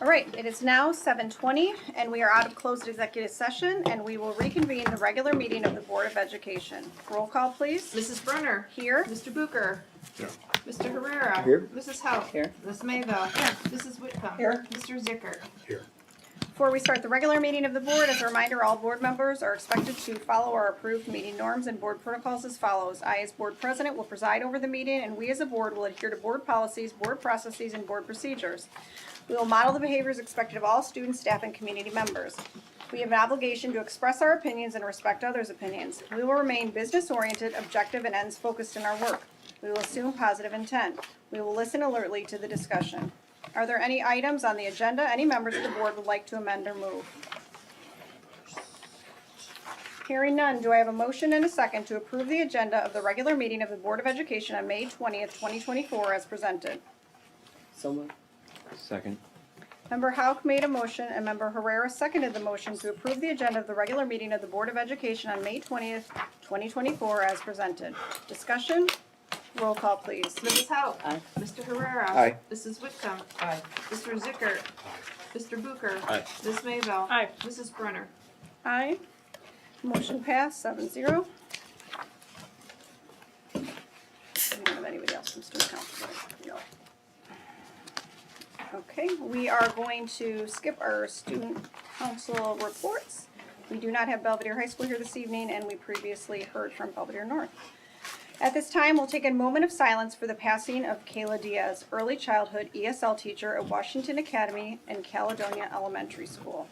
All right, it is now 7:20 and we are out of closed executive session and we will reconvene the regular meeting of the Board of Education. Roll call, please. Mrs. Brunner. Here. Mr. Booker. Here. Mr. Herrera. Here. Mrs. Hauk. Here. Ms. Mayville. Here. Mrs. Whitcomb. Here. Mr. Zickert. Here. Before we start the regular meeting of the board, as a reminder, all board members are expected to follow our approved meeting norms and board protocols as follows. I, as board president, will preside over the meeting, and we as a board will adhere to board policies, board processes, and board procedures. We will model the behaviors expected of all students, staff, and community members. We have an obligation to express our opinions and respect others' opinions. We will remain business-oriented, objective, and ends-focused in our work. We will assume positive intent. We will listen alertly to the discussion. Are there any items on the agenda any members of the board would like to amend or move? Hearing none, do I have a motion and a second to approve the agenda of the regular meeting of the Board of Education on May 20th, 2024 as presented? So moved. Second. Member Hauk made a motion and Member Herrera seconded the motion to approve the agenda of the regular meeting of the Board of Education on May 20th, 2024 as presented. Discussion? Roll call, please. Mrs. Hauk. Aye. Mr. Herrera. Aye. Mrs. Whitcomb. Aye. Mr. Zickert. Mr. Booker. Aye. Ms. Mayville. Aye. Mrs. Brunner. Aye. Motion passed, 7-0. We don't have anybody else from student council. No. Okay, we are going to skip our student council reports. We do not have Belvedere High School here this evening, and we previously heard from Belvedere North. At this time, we'll take a moment of silence for the passing of Kayla Diaz, early childhood ESL teacher at Washington Academy and Caledonia Elementary School.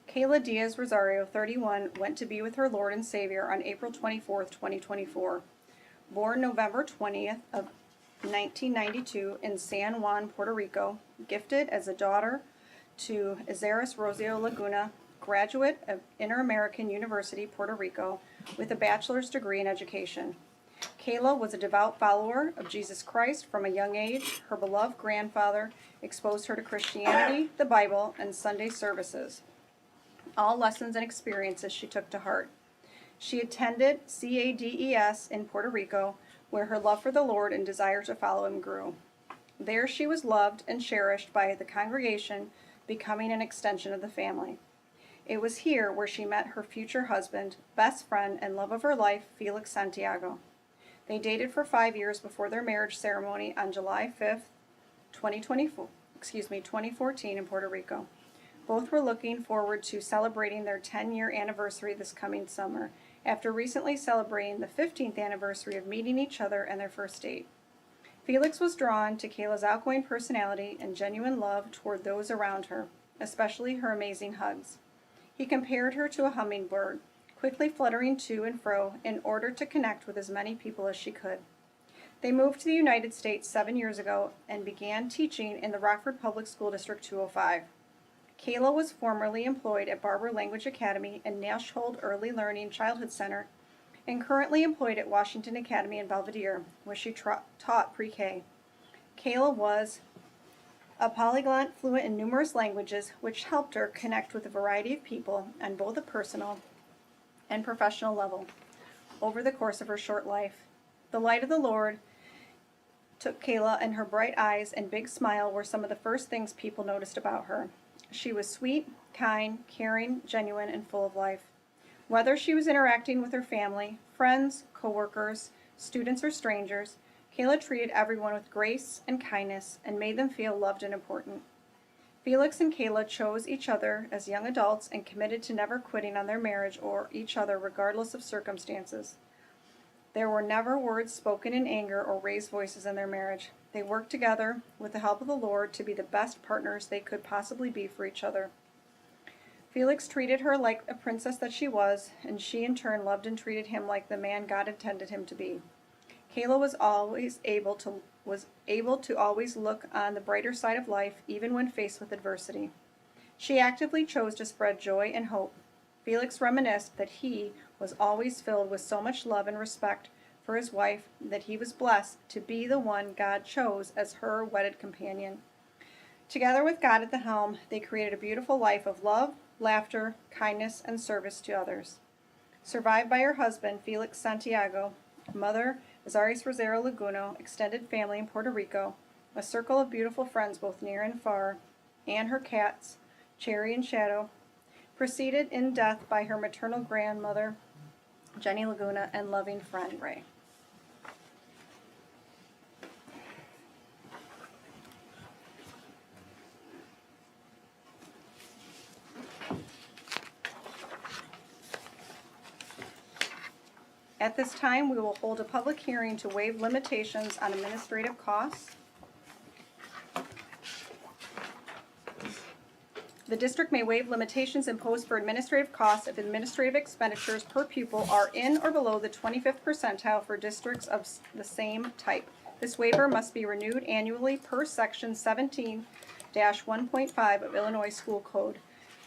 Kayla Diaz Rosario, 31, went to be with her Lord and Savior on April 24, 2024. Born November 20th of 1992 in San Juan, Puerto Rico, gifted as a daughter to Azaris Rosio Laguna, graduate of Inter-American University, Puerto Rico, with a bachelor's degree in education. Kayla was a devout follower of Jesus Christ from a young age. Her beloved grandfather exposed her to Christianity, the Bible, and Sunday services. All lessons and experiences she took to heart. She attended CADES in Puerto Rico, where her love for the Lord and desire to follow him grew. There she was loved and cherished by the congregation, becoming an extension of the family. It was here where she met her future husband, best friend, and love of her life, Felix Santiago. They dated for 5 years before their marriage ceremony on July 5th, 2014 in Puerto Rico. Both were looking forward to celebrating their 10-year anniversary this coming summer, after recently celebrating the 15th anniversary of meeting each other and their first date. Felix was drawn to Kayla's outgoing personality and genuine love toward those around her, especially her amazing hugs. He compared her to a hummingbird, quickly fluttering to and fro in order to connect with as many people as she could. They moved to the United States 7 years ago and began teaching in the Rockford Public School District 205. Kayla was formerly employed at Barber Language Academy and Nashhold Early Learning Childhood Center, and currently employed at Washington Academy in Belvedere, where she taught pre-K. Kayla was a polyglot, fluent in numerous languages, which helped her connect with a variety of people on both a personal and professional level over the course of her short life. The light of the Lord took Kayla, and her bright eyes and big smile were some of the first things people noticed about her. She was sweet, kind, caring, genuine, and full of life. Whether she was interacting with her family, friends, co-workers, students, or strangers, Kayla treated everyone with grace and kindness and made them feel loved and important. Felix and Kayla chose each other as young adults and committed to never quitting on their marriage or each other regardless of circumstances. There were never words spoken in anger or raised voices in their marriage. They worked together, with the help of the Lord, to be the best partners they could possibly be for each other. Felix treated her like a princess that she was, and she in turn loved and treated him like the man God intended him to be. Kayla was able to always look on the brighter side of life, even when faced with adversity. She actively chose to spread joy and hope. Felix reminisced that he was always filled with so much love and respect for his wife that he was blessed to be the one God chose as her wedded companion. Together with God at the helm, they created a beautiful life of love, laughter, kindness, and service to others. Survived by her husband, Felix Santiago, mother, Azaris Rosero Laguno, extended family in Puerto Rico, a circle of beautiful friends both near and far, and her cats, Cherry and Shadow, preceded in death by her maternal grandmother, Jenny Laguna, and loving friend, Ray. At this time, we will hold a public hearing to waive limitations on administrative costs. The district may waive limitations imposed for administrative costs if administrative expenditures per pupil are in or below the 25th percentile for districts of the same type. This waiver must be renewed annually per section 17-1.5 of Illinois School Code.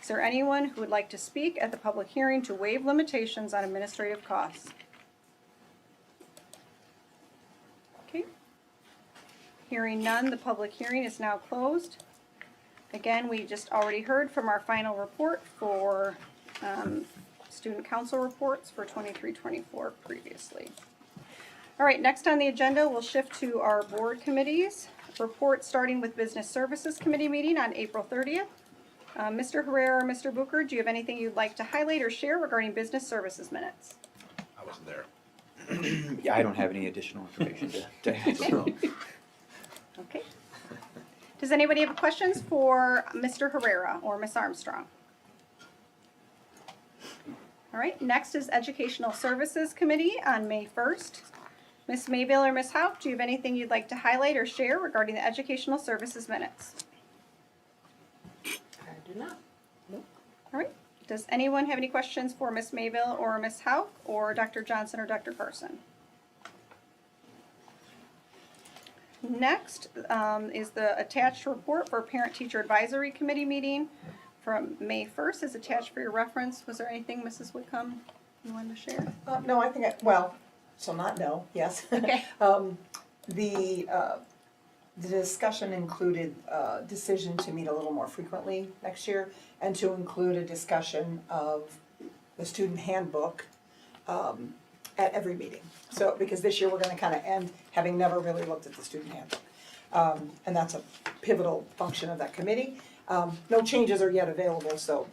Is there anyone who would like to speak at the public hearing to waive limitations on administrative costs? Okay. Hearing none, the public hearing is now closed. Again, we just already heard from our final report for student council reports for 23-24 previously. All right, next on the agenda, we'll shift to our board committees. Report starting with Business Services Committee meeting on April 30th. Mr. Herrera or Mr. Booker, do you have anything you'd like to highlight or share regarding business services minutes? I wasn't there. Yeah, I don't have any additional information to add. So. Okay. Does anybody have questions for Mr. Herrera or Ms. Armstrong? All right, next is Educational Services Committee on May 1st. Ms. Mayville or Ms. Houck, do you have anything you'd like to highlight or share regarding the Educational Services minutes? I do not. All right, does anyone have any questions for Ms. Mayville or Ms. Houck or Dr. Johnson or Dr. Carson? Next is the attached report for Parent-Teacher Advisory Committee meeting from May 1st is attached for your reference. Was there anything, Mrs. Whitcomb, you wanted to share? No, I think, yes. Okay. The discussion included decision to meet a little more frequently next year and to include a discussion of the student handbook at every meeting. So, because this year we're gonna kind of end having never really looked at the student handbook. And that's a pivotal function of that committee. No changes are yet available, so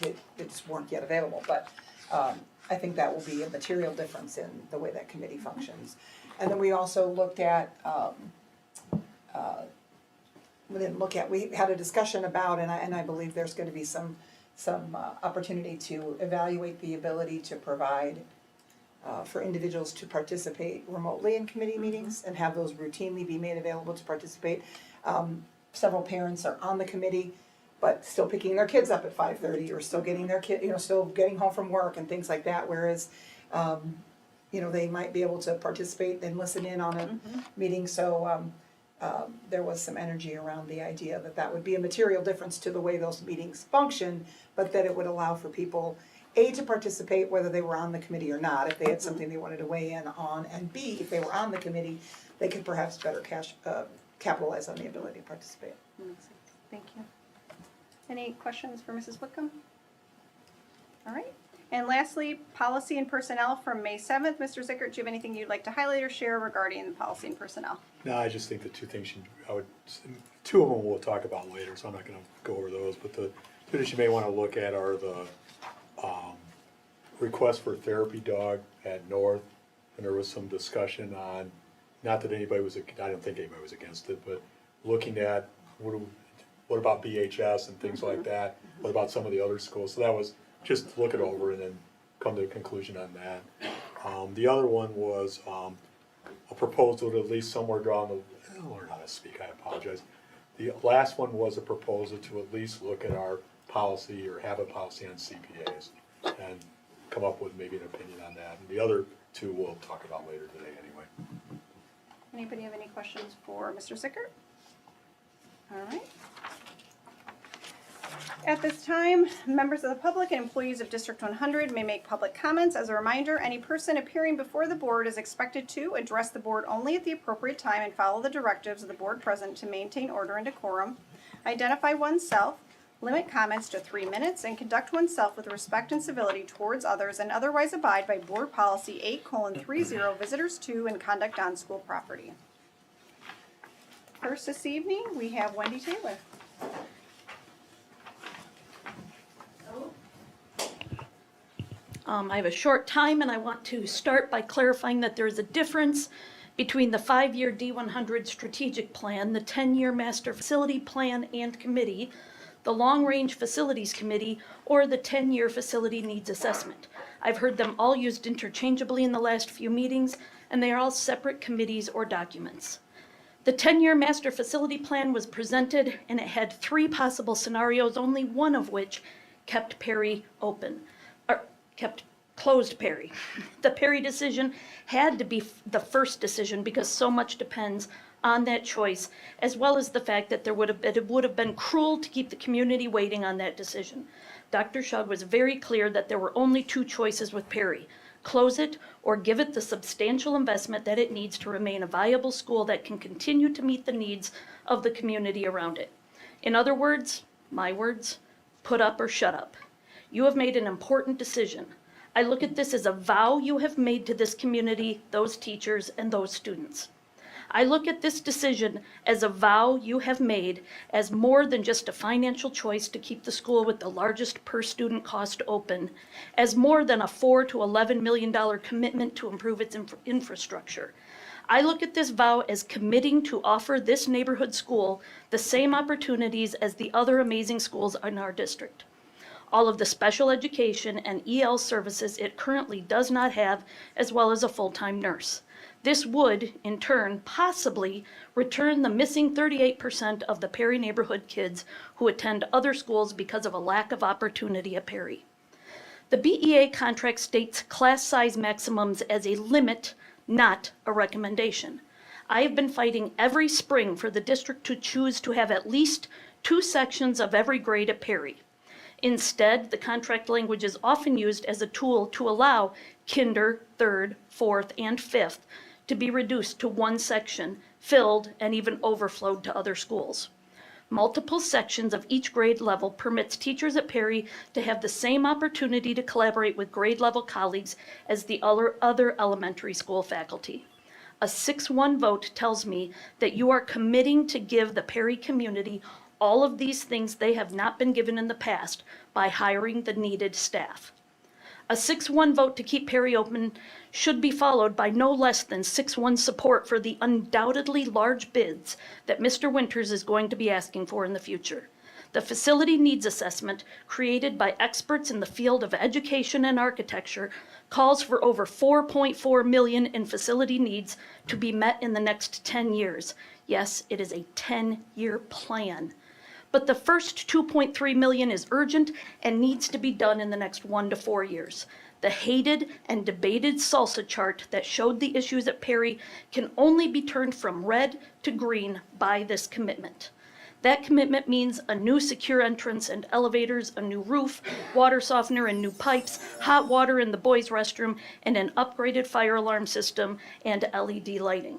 it's weren't yet available, but I think that will be a material difference in the way that committee functions. And then we also looked at, we had a discussion about, and I believe there's gonna be some opportunity to evaluate the ability to provide for individuals to participate remotely in committee meetings and have those routinely be made available to participate. Several parents are on the committee, but still picking their kids up at 5:30 or still getting their kid, still getting home from work and things like that, whereas, they might be able to participate and listen in on a meeting, so, there was some energy around the idea that that would be a material difference to the way those meetings function, but that it would allow for people, A, to participate whether they were on the committee or not, if they had something they wanted to weigh in on, and B, if they were on the committee, they could perhaps better capitalize on the ability to participate. Thank you. Any questions for Mrs. Whitcomb? All right. And lastly, Policy and Personnel from May 7th. Mr. Zickert, do you have anything you'd like to highlight or share regarding Policy and Personnel? No, I just think the two things two of them we'll talk about later, so I'm not gonna go over those, but the two that you may wanna look at are the request for therapy dog at North, and there was some discussion on, not that anybody was, I don't think anybody was against it, but looking at what about BHS and things like that, what about some of the other schools, so that was just look it over and then come to a conclusion on that. The other one was a proposal to at least somewhere down the, I'll learn how to speak, I apologize. The last one was a proposal to at least look at our policy or have a policy on CPAs and come up with maybe an opinion on that. And the other two we'll talk about later today anyway. Anybody have any questions for Mr. Zickert? All right. At this time, members of the public and employees of District 100 may make public comments. As a reminder, any person appearing before the board is expected to address the board only at the appropriate time and follow the directives of the board present to maintain order and decorum, identify oneself, limit comments to 3 minutes, and conduct oneself with respect and civility towards others, and otherwise abide by Board Policy 8:30, Visitors to and Conduct on School Property. First this evening, we have Wendy Taylor. I have a short time, and I want to start by clarifying that there is a difference between the 5-year D100 strategic plan, the 10-year master facility plan and committee, the long-range facilities committee, or the 10-year facility needs assessment. I've heard them all used interchangeably in the last few meetings, and they are all separate committees or documents. The 10-year master facility plan was presented, and it had 3 possible scenarios, only one of which kept Perry open, or kept closed Perry. The Perry decision had to be the first decision because so much depends on that choice, as well as the fact that it would have been cruel to keep the community waiting on that decision. Dr. Shug was very clear that there were only 2 choices with Perry: close it or give it the substantial investment that it needs to remain a viable school that can continue to meet the needs of the community around it. In other words, my words, put up or shut up. You have made an important decision. I look at this as a vow you have made to this community, those teachers, and those students. I look at this decision as a vow you have made as more than just a financial choice to keep the school with the largest per student cost open, as more than a $4 to $11 million commitment to improve its infrastructure. I look at this vow as committing to offer this neighborhood school the same opportunities as the other amazing schools in our district. All of the special education and EL services it currently does not have, as well as a full-time nurse. This would, in turn, possibly return the missing 38% of the Perry neighborhood kids who attend other schools because of a lack of opportunity at Perry. The BEA contract states class size maximums as a limit, not a recommendation. I have been fighting every spring for the district to choose to have at least 2 sections of every grade at Perry. Instead, the contract language is often used as a tool to allow kinder, 3rd, 4th, and 5th to be reduced to 1 section, filled, and even overflowed to other schools. Multiple sections of each grade level permits teachers at Perry to have the same opportunity to collaborate with grade level colleagues as the other elementary school faculty. A 6-1 vote tells me that you are committing to give the Perry community all of these things they have not been given in the past by hiring the needed staff. A 6-1 vote to keep Perry open should be followed by no less than 6-1 support for the undoubtedly large bids that Mr. Winters is going to be asking for in the future. The facility needs assessment, created by experts in the field of education and architecture, calls for over $4.4 million in facility needs to be met in the next 10 years. Yes, it is a 10-year plan. But the first $2.3 million is urgent and needs to be done in the next 1 to 4 years. The hated and debated salsa chart that showed the issues at Perry can only be turned from red to green by this commitment. That commitment means a new secure entrance and elevators, a new roof, water softener and new pipes, hot water in the boys' restroom, and an upgraded fire alarm system and LED lighting.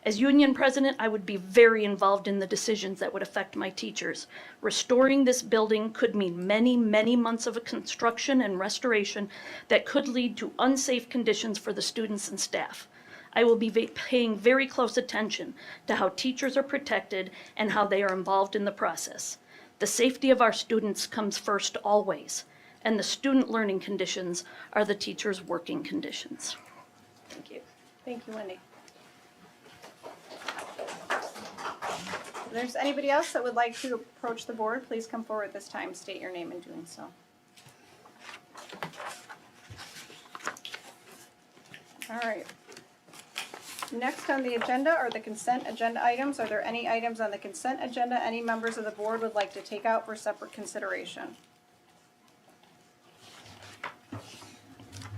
As union president, I would be very involved in the decisions that would affect my teachers. Restoring this building could mean many, many months of construction and restoration that could lead to unsafe conditions for the students and staff. I will be paying very close attention to how teachers are protected and how they are involved in the process. The safety of our students comes first always, and the student learning conditions are the teachers' working conditions. Thank you. Thank you, Wendy. If there's anybody else that would like to approach the board, please come forward at this time. State your name in doing so. All right. Next on the agenda are the consent agenda items. Are there any items on the consent agenda any members of the board would like to take out for separate consideration?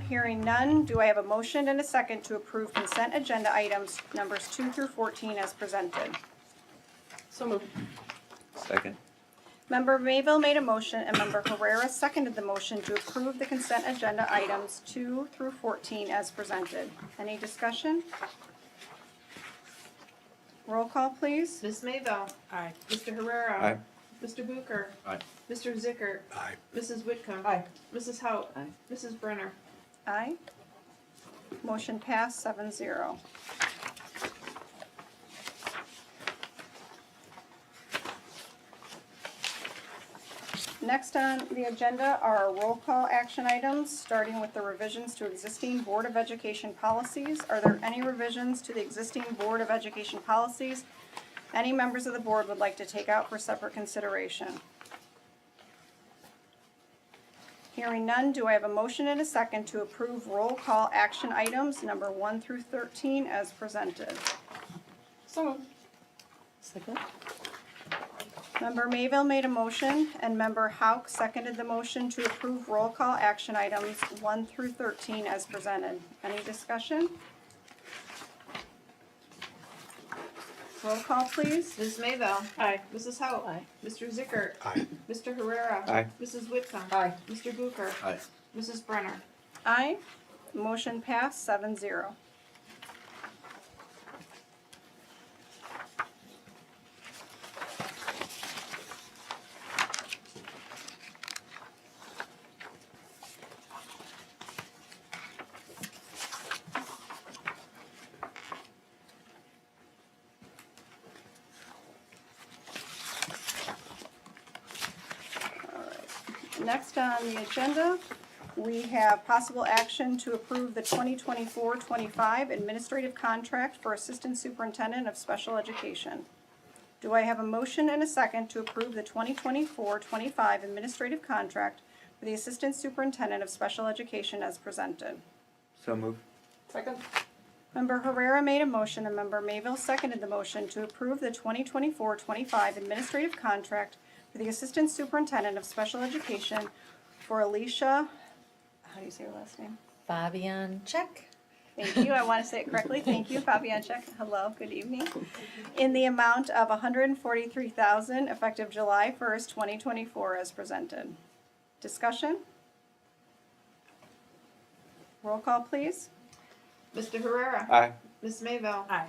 Hearing none, do I have a motion and a second to approve consent agenda items numbers 2 through 14 as presented? So moved. Second. Member Mayville made a motion and Member Herrera seconded the motion to approve the consent agenda items 2 through 14 as presented. Any discussion? Roll call, please. Ms. Mayville. Aye. Mr. Herrera. Aye. Mr. Booker. Aye. Mr. Zickert. Aye. Mrs. Whitcomb. Aye. Mrs. Haut. Aye. Mrs. Brenner. Aye. Motion passed 7-0. Next on the agenda are our roll call action items, starting with the revisions to existing Board of Education policies. Are there any revisions to the existing Board of Education policies any members of the board would like to take out for separate consideration? Hearing none, do I have a motion and a second to approve roll call action items number 1 through 13 as presented? So moved. Second? Member Mayville made a motion, and Member Hauk seconded the motion to approve roll call action items 1 through 13 as presented. Any discussion? Roll call, please. Ms. Mayville. Aye. Mrs. Haut. Aye. Mr. Zickert. Aye. Mr. Herrera. Aye. Mrs. Whitcomb. Aye. Mr. Booker. Aye. Mrs. Brenner. Aye. Motion passed 7-0. Next on the agenda, we have possible action to approve the 2024-25 administrative contract for Assistant Superintendent of Special Education. Do I have a motion and a second to approve the 2024-25 administrative contract for the Assistant Superintendent of Special Education as presented? So moved. Second? Member Herrera made a motion and Member Mayville seconded the motion to approve the 2024-25 administrative contract for the Assistant Superintendent of Special Education for Alicia, how do you say her last name? Fabian, check. Thank you, I want to say it correctly, thank you, Fabianchek, hello, good evening. In the amount of $143,000 effective July 1st, 2024 as presented. Discussion? Roll call, please. Mr. Herrera. Aye. Ms. Mayville. Aye.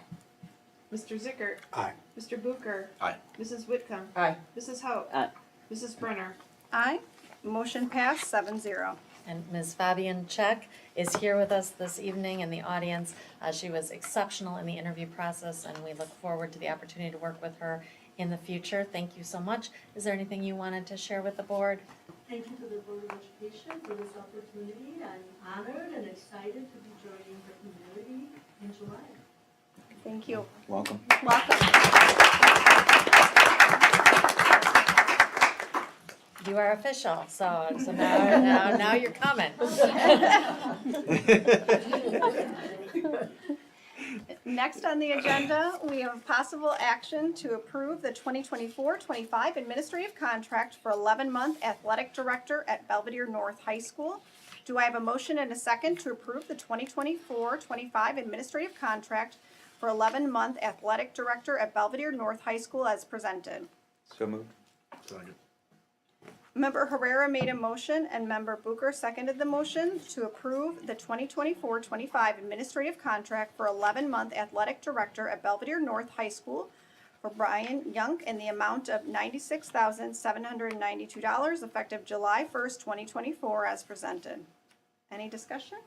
Mr. Zickert. Aye. Mr. Booker. Aye. Mrs. Whitcomb. Aye. Mrs. Haut. Aye. Mrs. Brenner. Aye. Motion passed 7-0. And Ms. Fabian Check is here with us this evening in the audience. She was exceptional in the interview process, and we look forward to the opportunity to work with her in the future. Thank you so much. Is there anything you wanted to share with the board? Thank you to the Board of Education for this opportunity. I'm honored and excited to be joining the community in July. Thank you. Welcome. Welcome. You are official, so now you're coming. Next on the agenda, we have possible action to approve the 2024-25 administrative contract for 11-month athletic director at Belvedere North High School. Do I have a motion and a second to approve the 2024-25 administrative contract for 11-month athletic director at Belvedere North High School as presented? So moved. Member Herrera made a motion and Member Booker seconded the motion to approve the 2024-25 administrative contract for 11-month athletic director at Belvedere North High School for Brian Young in the amount of $96,792 effective July 1st, 2024 as presented. Any discussion?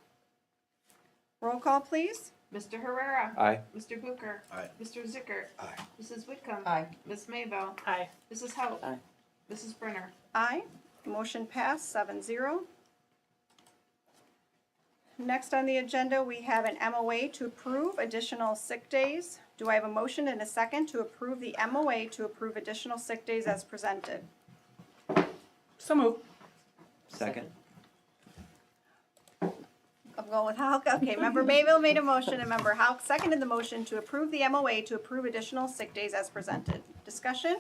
Roll call, please. Mr. Herrera. Aye. Mr. Booker. Aye. Mr. Zickert. Aye. Mrs. Whitcomb. Aye. Ms. Mayville. Aye. Mrs. Haut. Aye. Mrs. Brenner. Aye. Motion passed 7-0. Next on the agenda, we have an MOA to approve additional sick days. Do I have a motion and a second to approve the MOA to approve additional sick days as presented? So moved. Second. I'm going with Hauk. Okay, Member Mayville made a motion and Member Hauk seconded the motion to approve the MOA to approve additional sick days as presented. Discussion?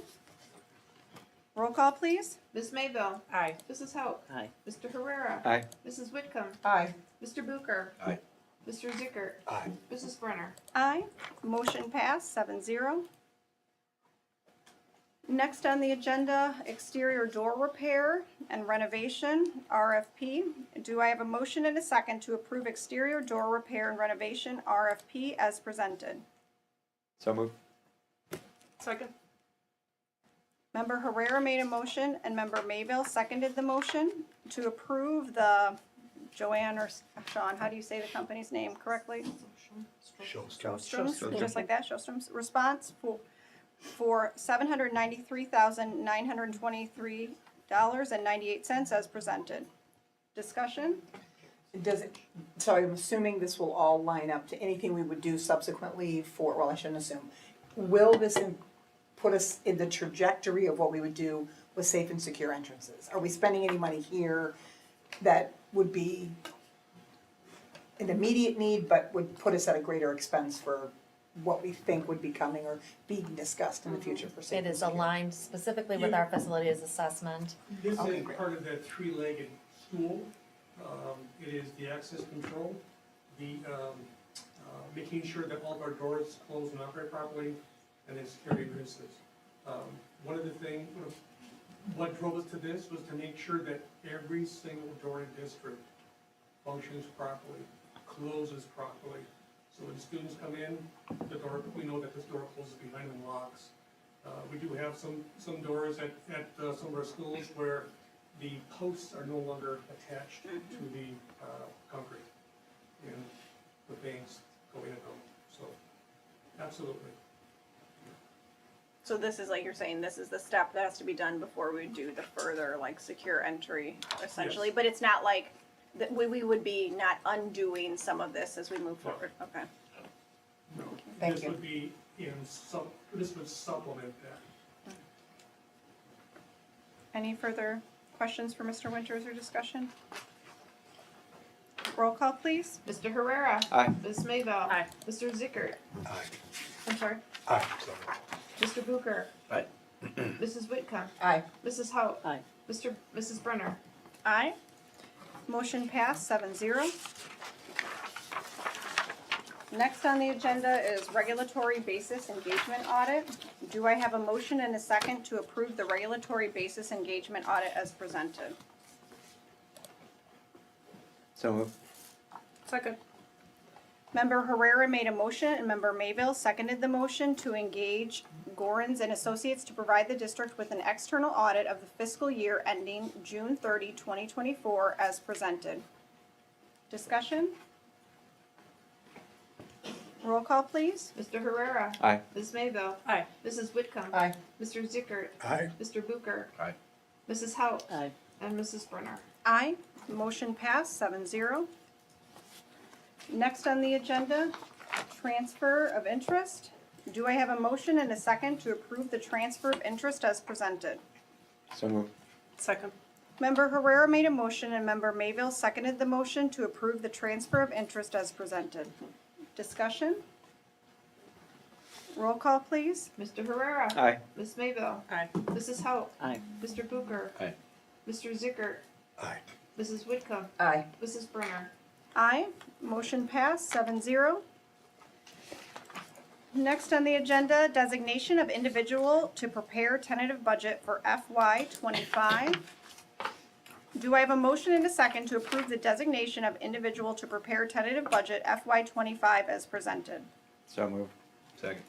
Roll call, please. Ms. Mayville. Aye. Mrs. Haut. Aye. Mr. Herrera. Aye. Mrs. Whitcomb. Aye. Mr. Booker. Aye. Mr. Zickert. Aye. Mrs. Brenner. Aye. Motion passed 7-0. Next on the agenda, exterior door repair and renovation, RFP. Do I have a motion and a second to approve exterior door repair and renovation, RFP, as presented? So moved. Second. Member Herrera made a motion and Member Mayville seconded the motion to approve the Joanne or Sean, how do you say the company's name correctly? Shostrom's, just like that, Shostrom's response for $793,923.98 as presented. Discussion? Does it, so I'm assuming this will all line up to anything we would do subsequently for, well, I shouldn't assume. Will this put us in the trajectory of what we would do with safe and secure entrances? Are we spending any money here that would be an immediate need, but would put us at a greater expense for what we think would be coming or being discussed in the future for safe It and is secure? aligned specifically with our facilities assessment. This Okay, is great. part of that three-legged stool. It is the access control, the making sure that all of our doors close and operate properly, and then security entrances. One of the things, what drove us to this was to make sure that every single door in the district functions properly, closes properly. So when students come in, the door, we know that this door closes behind them, locks. We do have some doors at some of our schools where the posts are no longer attached to the concrete, and the things go in and out, so, absolutely. So this is like you're saying, this is the step that has to be done before we do the further like secure entry essentially, Yes. but it's not like that we would be not undoing some of this as we move No. forward, okay. No, Thank this you. would be this would supplement that. Any further questions for Mr. Winters or discussion? Roll call, please. Mr. Herrera. Aye. Ms. Mayville. Aye. Mr. Zickert. Aye. I'm sorry. Aye, sorry. Mr. Booker. Aye. Mrs. Whitcomb. Aye. Mrs. Hout. Aye. Mrs. Brenner. Aye. Motion passed 7-0. Next on the agenda is regulatory basis engagement audit. Do I have a motion and a second to approve the regulatory basis engagement audit as presented? So moved. Second. Member Herrera made a motion and Member Mayville seconded the motion to engage Gorins and Associates to provide the district with an external audit of the fiscal year ending June 30, 2024 as presented. Discussion? Roll call, please. Mr. Herrera. Aye. Ms. Mayville. Aye. Mrs. Whitcomb. Aye. Mr. Zickert. Aye. Mr. Booker. Aye. Mrs. Hout. Aye. And Mrs. Brenner. Aye. Motion passed 7-0. Next on the agenda, transfer of interest. Do I have a motion and a second to approve the transfer of interest as presented? So moved. Second. Member Herrera made a motion and Member Mayville seconded the motion to approve the transfer of interest as presented. Discussion? Roll call, please. Mr. Herrera. Aye. Ms. Mayville. Aye. Mrs. Hout. Aye. Mr. Booker. Aye. Mr. Zickert. Aye. Mrs. Whitcomb. Aye. Mrs. Brenner. Aye. Motion passed 7-0. Next on the agenda, designation of individual to prepare tentative budget for FY '25. Do I have a motion and a second to approve the designation of individual to prepare tentative budget FY '25 as presented? So moved. Second.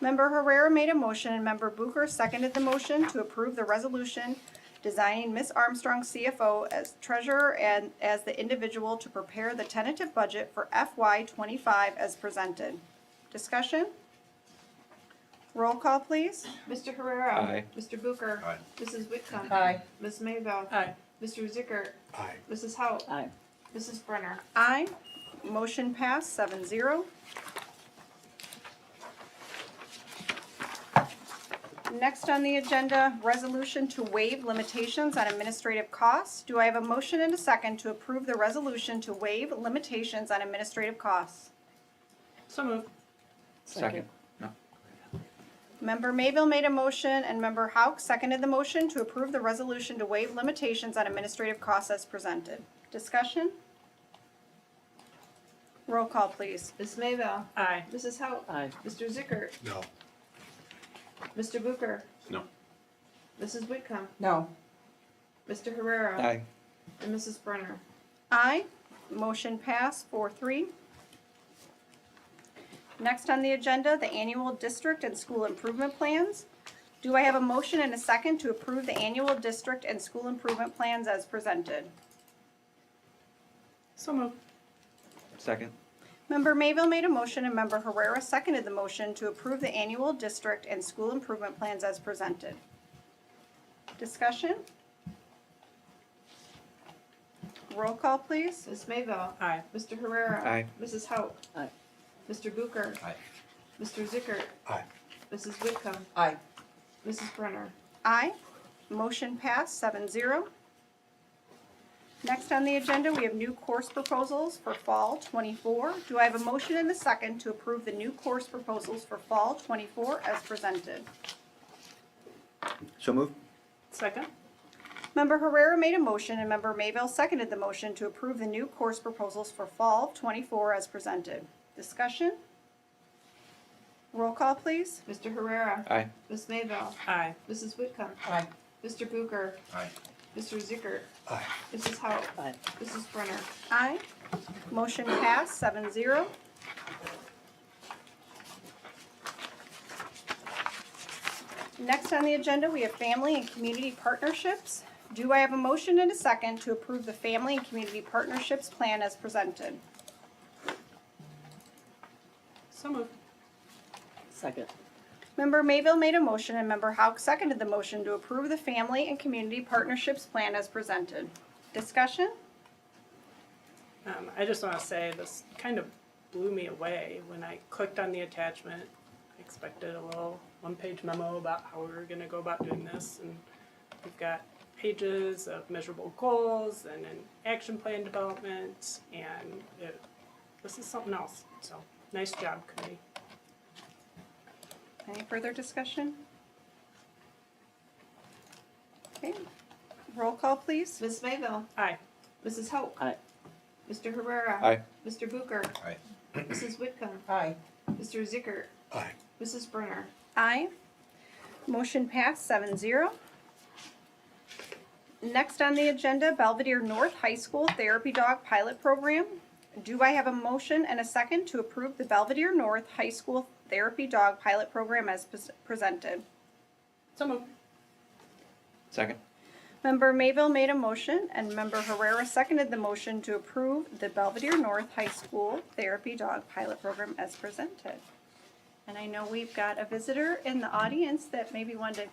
Member Herrera made a motion and Member Booker seconded the motion to approve the resolution designing Ms. Armstrong CFO as treasurer and as the individual to prepare the tentative budget for FY '25 as presented. Discussion? Roll call, please. Mr. Herrera. Aye. Mr. Booker. Aye. Mrs. Whitcomb. Aye. Ms. Mayville. Aye. Mr. Zickert. Aye. Mrs. Hout. Aye. Mrs. Brenner. Aye. Motion passed 7-0. Next on the agenda, resolution to waive limitations on administrative costs. Do I have a motion and a second to approve the resolution to waive limitations on administrative costs? So moved. Second. No. Member Mayville made a motion and Member Hauk seconded the motion to approve the resolution to waive limitations on administrative costs as presented. Discussion? Roll call, please. Ms. Mayville. Aye. Mrs. Hout. Aye. Mr. Zickert. No. Mr. Booker. No. Mrs. Whitcomb. No. Mr. Herrera. Aye. And Mrs. Brenner. Aye. Motion passed 4-3. Next on the agenda, the annual district and school improvement plans. Do I have a motion and a second to approve the annual district and school improvement plans as presented? So moved. Second. Member Mayville made a motion and Member Herrera seconded the motion to approve the annual district and school improvement plans as presented. Discussion? Roll call, please. Ms. Mayville. Aye. Mr. Herrera. Aye. Mrs. Hauk. Aye. Mr. Booker. Aye. Mr. Zickert. Aye. Mrs. Whitcomb. Aye. Mrs. Brenner. Aye. Motion passed 7-0. Next on the agenda, we have new course proposals for fall 24. Do I have a motion and a second to approve the new course proposals for fall 24 as presented? So moved. Second. Member Herrera made a motion and Member Mayville seconded the motion to approve the new course proposals for fall 24 as presented. Discussion? Roll call, please. Mr. Herrera. Aye. Ms. Mayville. Aye. Mrs. Whitcomb. Aye. Mr. Booker. Aye. Mr. Zickert. Aye. Mrs. Hauk. Aye. Mrs. Brenner. Aye. Motion passed 7-0. Next on the agenda, we have family and community partnerships. Do I have a motion and a second to approve the family and community partnerships plan as presented? So moved. Second. Member Mayville made a motion and Member Hauk seconded the motion to approve the family and community partnerships plan as presented. Discussion? I just want to say this kind of blew me away when I clicked on the attachment. I expected a little one-page memo about how we were going to go about doing this, and we've got pages of measurable goals and an action plan development, and this is something else. So nice job, committee. Any further discussion? Okay, roll call please. Ms. Mayville. Aye. Mrs. Hauk. Aye. Mr. Herrera. Aye. Mr. Booker. Aye. Mrs. Whitcomb. Aye. Mr. Zickert. Aye. Mrs. Brenner. Aye. Motion passed 7-0. Next on the agenda, Belvedere North High School Therapy Dog Pilot Program. Do I have a motion and a second to approve the Belvedere North High School Therapy Dog Pilot Program as presented? So moved. Second. Member Mayville made a motion and Member Herrera seconded the motion to approve the Belvedere North High School Therapy Dog Pilot Program as presented. And I know we've got a visitor in the audience that maybe wanted to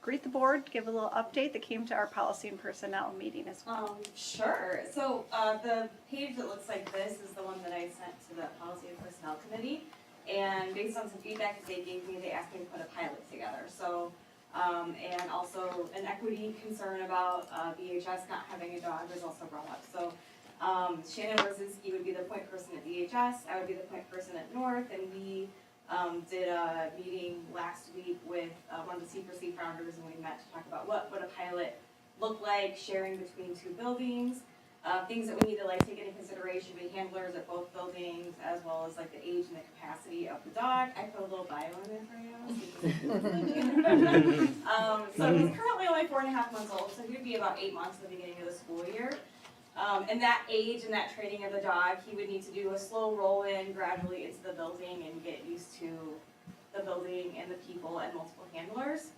greet the board, give a little update that came to our policy and personnel meeting as well. Sure. So the page that looks like this is the one that I sent to the Policy and Personnel Committee. And based on some feedback that they gave me, they asked me to put a pilot together. So, and also an equity concern about VHS not having a dog was also brought up. So Shannon Rosinski would be the point person at VHS, I would be the point person at North, and we did a meeting last week with one of the C4C founders, and we met to talk about what would a pilot look like, sharing between two buildings, things that we need to like take into consideration, be handlers at both buildings, as well as like the age and the capacity of the dog. I put a little bio in there for you. So he's currently only 4.5 months old, so he would be about 8 months at the beginning of the school year. And that age and that training of the dog, he would need to do a slow roll in gradually into the building and get used to the building and the people and multiple handlers.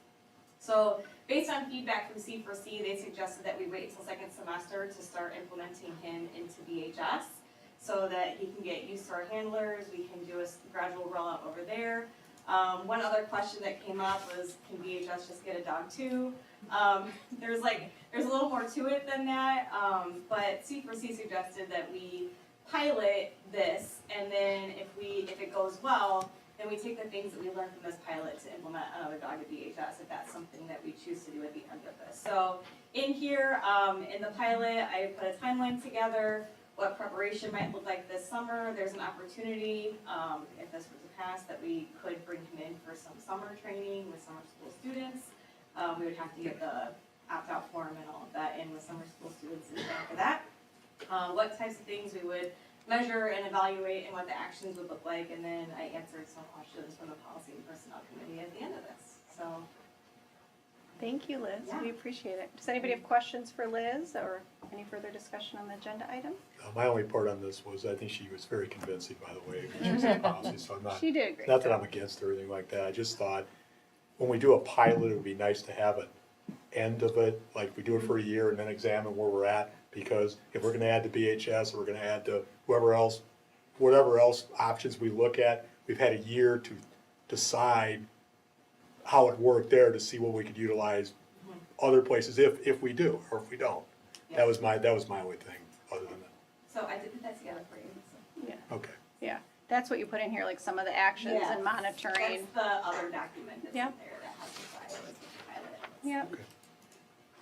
So based on feedback from C4C, they suggested that we wait until second semester to start implementing him into VHS so that he can get used to our handlers. We can do a gradual rollout over there. One other question that came up was, can VHS just get a dog too? There's a little more to it than that, but C4C suggested that we pilot this, and then if it goes well, then we take the things that we learned from this pilot to implement another dog at VHS if that's something that we choose to do at the end of this. So in here, in the pilot, I put a timeline together, what preparation might look like this summer. There's an opportunity, if this were to pass, that we could bring him in for some summer training with summer school students. We would have to get the opt-out form and all of that in with summer school students in time for that. What types of things we would measure and evaluate and what the actions would look like, and then I answered some questions from the Policy and Personnel Committee at the end of this. So, Thank you, Liz. Yeah. We appreciate it. Does anybody have questions for Liz or any further discussion on the agenda item? My only part on this was, I think she was very convincing, by the way, when she was in policy, so I'm not, She did a great not that job. I'm against or anything like that, I just thought, when we do a pilot, it would be nice to have an end of it, like we do it for a year and then examine where we're at, because if we're gonna add to BHS, or we're gonna add to whoever else, whatever else options we look at, we've had a year to decide how it worked there to see what we could utilize other places if we do, or if we don't. That was my only thing, other than that. So I did put that together for you. So. Okay. Yeah, that's what you put in here, like some of the actions Yes. and monitoring. That's the other document that's in Yep. there that has the file with the pilot. Yep.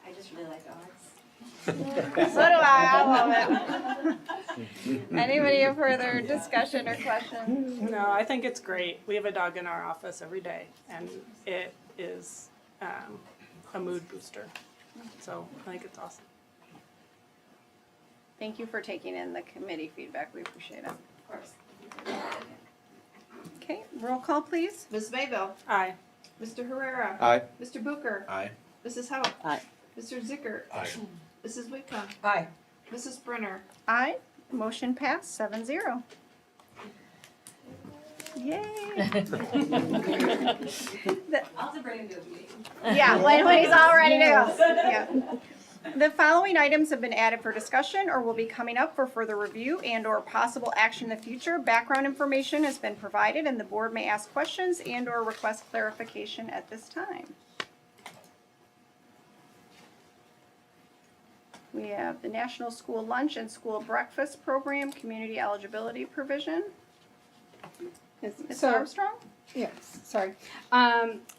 I just really like dogs. So do I love it. Anybody have further discussion or questions? No, I think it's great. We have a dog in our office every day, and it is a mood booster. So I think it's awesome. Thank you for taking in the committee feedback, we appreciate it. Of course. Okay, roll call please. Ms. Mayville, Aye. Mr. Herrera, Aye. Mr. Booker, Aye. Mrs. Hauk, Aye. Mr. Zickert, Aye. Mrs. Whitcomb, Aye. Mrs. Brunner. Aye, motion passed 7-0. Yay. I'll have to bring him to a meeting. Yeah, when he's all ready to go. Yeah. The following items have been added for discussion or will be coming up for further review and or possible action in the future. Background information has been provided and the board may ask questions and or request clarification at this time. We have the National School Lunch and School Breakfast Program Community Eligibility Provision. Ms. So- Armstrong? Yes, sorry.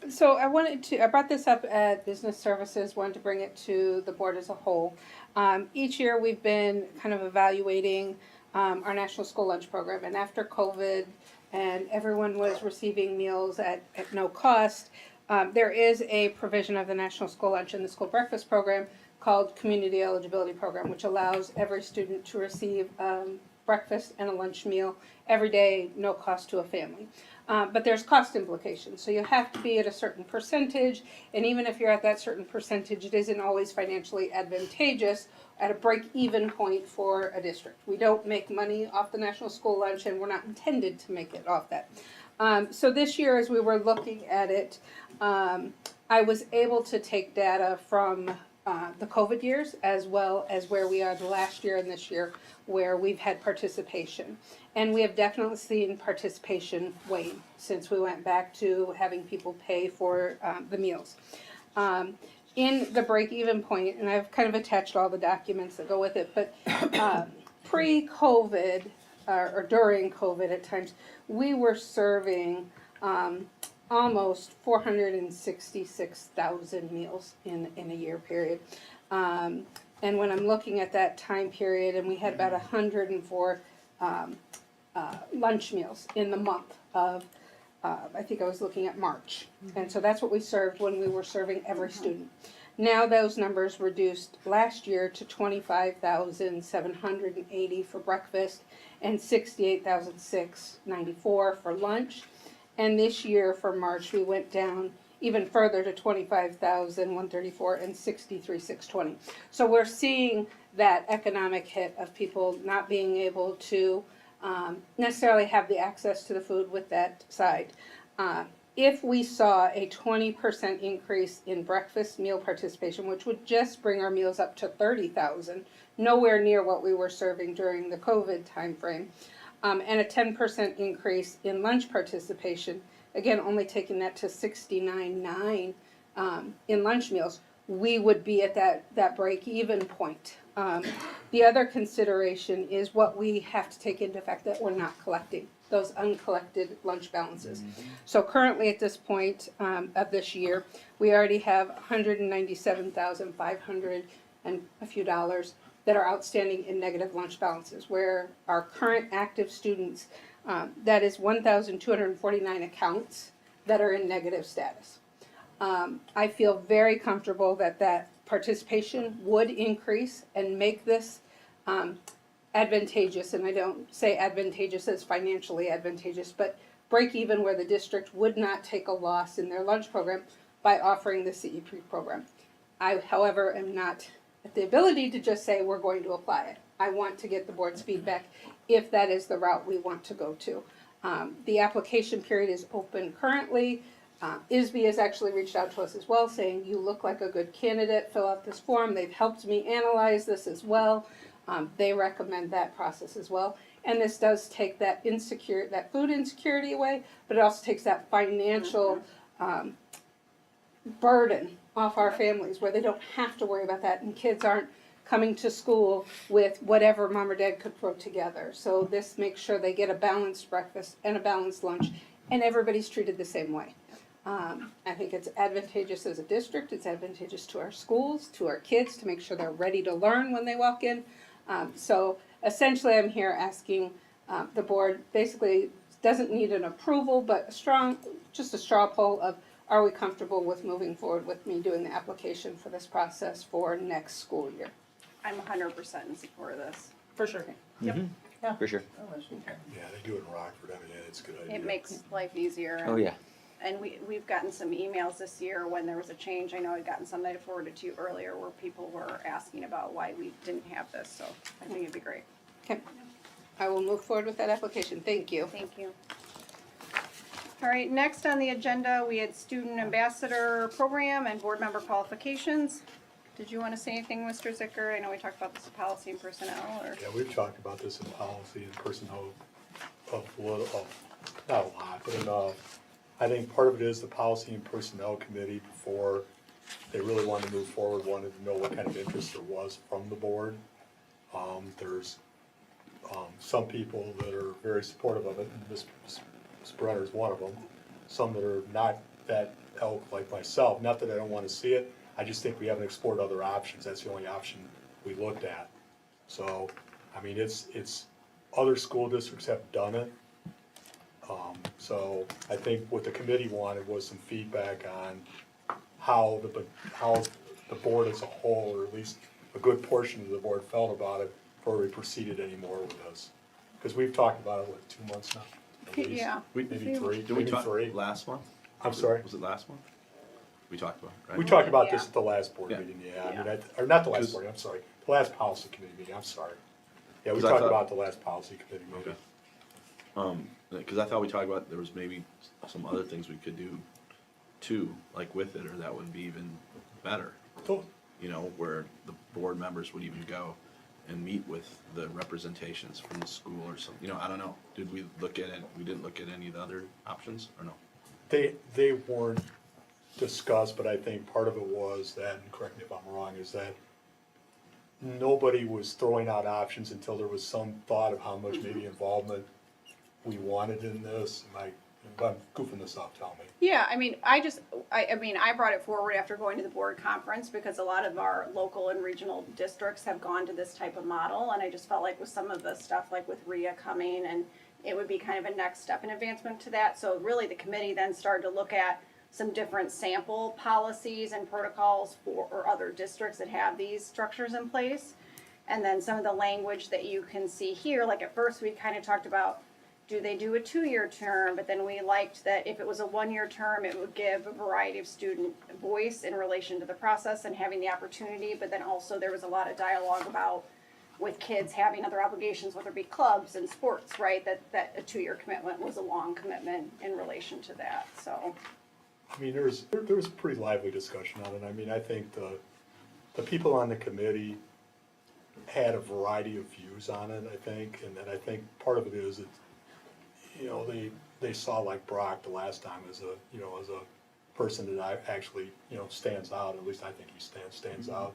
So I brought this up at Business Services, wanted to bring it to the board as a whole. Each year, we've been kind of evaluating our National School Lunch Program, and after COVID, and everyone was receiving meals at no cost, there is a provision of the National School Lunch and the School Breakfast Program called Community Eligibility Program, which allows every student to receive breakfast and a lunch meal every day, no cost to a family. But there's cost implications, so you have to be at a certain percentage, and even if you're at that certain percentage, it isn't always financially advantageous at a break-even point for a district. We don't make money off the National School Lunch, and we're not intended to make it off that. So this year, as we were looking at it, I was able to take data from the COVID years, as well as where we are the last year and this year, where we've had participation. And we have definitely seen participation wane since we went back to having people pay for the meals. In the break-even point, and I've kind of attached all the documents that go with it, but pre-COVID, or during COVID at times, we were serving almost 466,000 meals in a year period. And when I'm looking at that time period, and we had about 104 lunch meals in the month of, I think I was looking at March. And so that's what we served when we were serving every student. Now those numbers reduced last year to 25,780 for breakfast and 68,694 for lunch. And this year for March, we went down even further to 25,134 and 63,620. So we're seeing that economic hit of people not being able to necessarily have the access to the food with that side. If we saw a 20% increase in breakfast meal participation, which would just bring our meals up to 30,000, nowhere near what we were serving during the COVID timeframe, and a 10% increase in lunch participation, again, only taking that to 69.9 in lunch meals, we would be at that break-even point. The other consideration is what we have to take into effect that we're not collecting, those uncollected lunch balances. So currently at this point of this year, we already have 197,500 and a few dollars that are outstanding in negative lunch balances, where our current active students, that is 1,249 accounts that are in negative status. I feel very comfortable that participation would increase and make this advantageous, and I don't say advantageous as financially advantageous, but break even where the district would not take a loss in their lunch program by offering the CEP program. I, however, am not at the ability to just say we're going to apply it. I want to get the board's feedback if that is the route we want to go to. The application period is open currently. ISB has actually reached out to us as well, saying, you look like a good candidate, fill out this form. They've helped me analyze this as well. They recommend that process as well. And this does take that food insecurity away, but it also takes that financial burden off our families where they don't have to worry about that, and kids aren't coming to school with whatever mom or dad could throw together. So this makes sure they get a balanced breakfast and a balanced lunch, and everybody's treated the same way. I think it's advantageous as a district, it's advantageous to our schools, to our kids, to make sure they're ready to learn when they walk in. So essentially, I'm here asking the board, basically, doesn't need an approval, but just a straw poll of, are we comfortable with moving forward with me doing the application for this process for next school year? I'm 100% in support of this. For sure. For sure. Yeah, they do it in Rockford, I mean, it's a good idea. It makes life easier. Oh, yeah. And we've gotten some emails this year when there was a change. I know I'd gotten some that I forwarded to you earlier where people were asking about why we didn't have this, so I think it'd be great. Okay, I will move forward with that application, thank you. Thank you. All right, next on the agenda, we had student ambassador program and board member qualifications. Did you want to say anything, Mr. Zicker? I know we talked about this in policy and personnel, or? Yeah, we've talked about this in policy and personnel of not a lot, but enough. I think part of it is the policy and personnel committee, before they really wanted to move forward, wanted to know what kind of interest there was from the board. There's some people that are very supportive of it, and Ms. Brenner is one of them. Some that are not that elk like myself, not that I don't want to see it, I just think we haven't explored other options. That's the only option we looked at. So, I mean, it's other school districts have done it. So I think what the committee wanted was some feedback on how the board as a whole, or at least a good portion of the board, felt about it before we proceeded anymore with this. Because we've talked about it, what, 2 months now? At least. Yeah. Maybe three, Did we maybe talk three. last month? I'm sorry? Was it last month? We talked about it, right? We talked about this Yeah. at the last board Yeah. meeting, yeah, I mean, or not the last Because- board, I'm sorry, the last policy committee meeting, I'm sorry. Yeah, we 'Cause I talked thought- about the last policy committee meeting. Okay. Because I thought we talked about there was maybe some other things we could do too, like with it, or that would be even better. So, You know, where the board members would even go and meet with the representations from the school or something. You know, I don't know. Did we look at it? We didn't look at any of the other options, or no? they weren't discussed, but I think part of it was that, and correct me if I'm wrong, is that nobody was throwing out options until there was some thought of how much maybe involvement we wanted in this. If I'm goofing this up, tell me. Yeah, I mean, I brought it forward after going to the board conference because a lot of our local and regional districts have gone to this type of model, and I just felt like with some of the stuff, like with RIA coming, and it would be kind of a next step in advancement to that. So really, the committee then started to look at some different sample policies and protocols or other districts that have these structures in place. And then some of the language that you can see here, like at first we kind of talked about, do they do a 2-year term? But then we liked that if it was a 1-year term, it would give a variety of student voice in relation to the process and having the opportunity. But then also there was a lot of dialogue about with kids having other obligations, whether it be clubs and sports, right? That a 2-year commitment was a long commitment in relation to that, so. I mean, there was a pretty lively discussion on it. I mean, I think the people on the committee had a variety of views on it, I think, and then I think part of it is that, you know, they saw like Brock the last time as a person that I actually, you know, stands out, at least I think he stands out